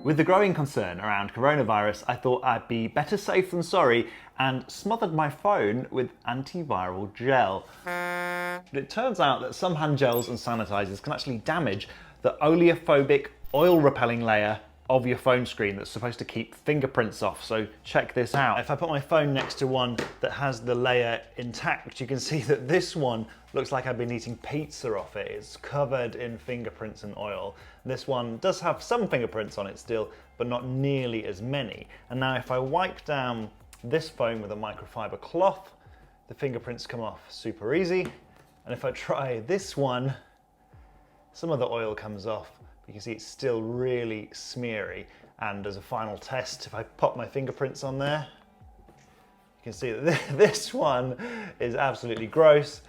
With the growing concern around coronavirus, I thought I'd be better safe than sorry and smothered my phone with antiviral gel. But it turns out that some hand gels and sanitizers can actually damage the oleophobic, oil-repelling layer of your phone screen that's supposed to keep fingerprints off. So check this out. If I put my phone next to one that has the layer intact, you can see that this one looks like I've been eating pizza off it. It's covered in fingerprints and oil. This one does have some fingerprints on it still, but not nearly as many. And now if I wipe down this phone with a microfiber cloth, the fingerprints come off super easy. And if I try this one, some of the oil comes off. You can see it's still really smeary. And as a final test, if I pop my fingerprints on there, you can see that this one is absolutely gross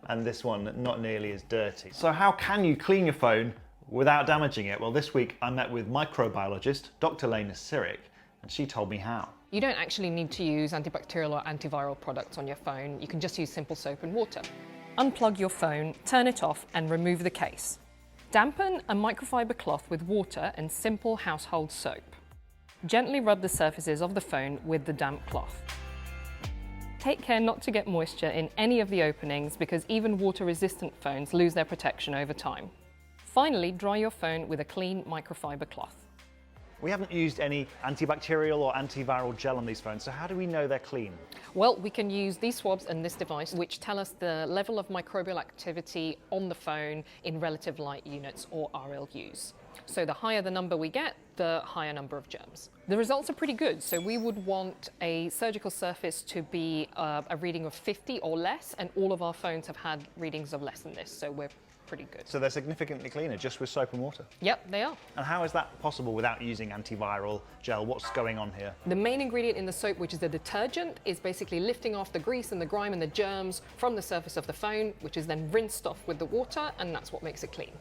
and this one not nearly as dirty. So how can you clean your phone without damaging it? Well, this week I met with microbiologist Dr. Lena Sirik, and she told me how. You don't actually need to use antibacterial or antiviral products on your phone. You can just use simple soap and water. Unplug your phone, turn it off and remove the case. Dampen a microfiber cloth with water and simple household soap. Gently rub the surfaces of the phone with the damp cloth. Take care not to get moisture in any of the openings because even water-resistant phones lose their protection over time. Finally, dry your phone with a clean microfiber cloth. We haven't used any antibacterial or antiviral gel on these phones, so how do we know they're clean? Well, we can use these swabs and this device, which tell us the level of microbial activity on the phone in relative light units, or RLUs. So the higher the number we get, the higher number of germs. The results are pretty good, so we would want a surgical surface to be a reading of 50 or less, and all of our phones have had readings of less than this, so we're pretty good. So they're significantly cleaner just with soap and water? Yep, they are. And how is that possible without using antiviral gel? What's going on here? The main ingredient in the soap, which is the detergent, is basically lifting off the grease and the grime and the germs from the surface of the phone, which is then rinsed off with the water, and that's what makes it clean.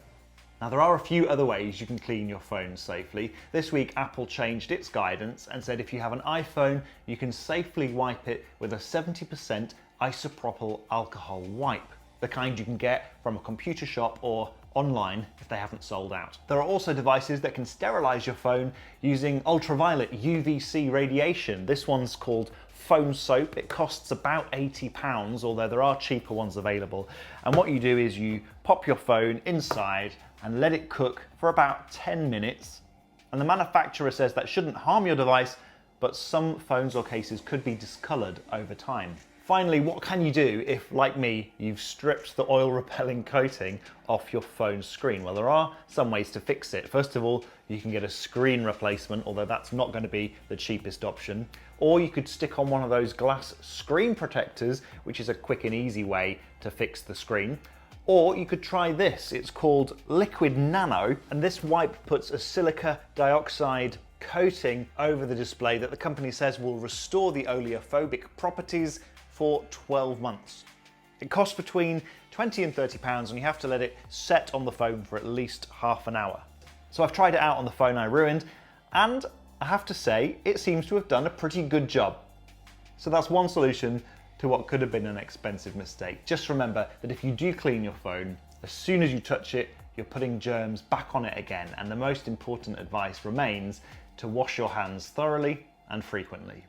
Now there are a few other ways you can clean your phone safely. This week Apple changed its guidance and said if you have an iPhone, you can safely wipe it with a 70% isopropyl alcohol wipe, the kind you can get from a computer shop or online if they haven't sold out. There are also devices that can sterilize your phone using ultraviolet UVC radiation. This one's called Phone Soap. It costs about £80, although there are cheaper ones available. And what you do is you pop your phone inside and let it cook for about 10 minutes. And the manufacturer says that shouldn't harm your device, but some phones or cases could be discolored over time. Finally, what can you do if, like me, you've stripped the oil-repelling coating off your phone screen? Well, there are some ways to fix it. First of all, you can get a screen replacement, although that's not going to be the cheapest option. Or you could stick on one of those glass screen protectors, which is a quick and easy way to fix the screen. Or you could try this. It's called Liquid Nano, and this wipe puts a silica dioxide coating over the display that the company says will restore the oleophobic properties for 12 months. It costs between £20 and £30 and you have to let it set on the phone for at least half an hour. So I've tried it out on the phone I ruined and I have to say it seems to have done a pretty good job. So that's one solution to what could have been an expensive mistake. Just remember that if you do clean your phone, as soon as you touch it, you're putting germs back on it again, and the most important advice remains to wash your hands thoroughly and frequently.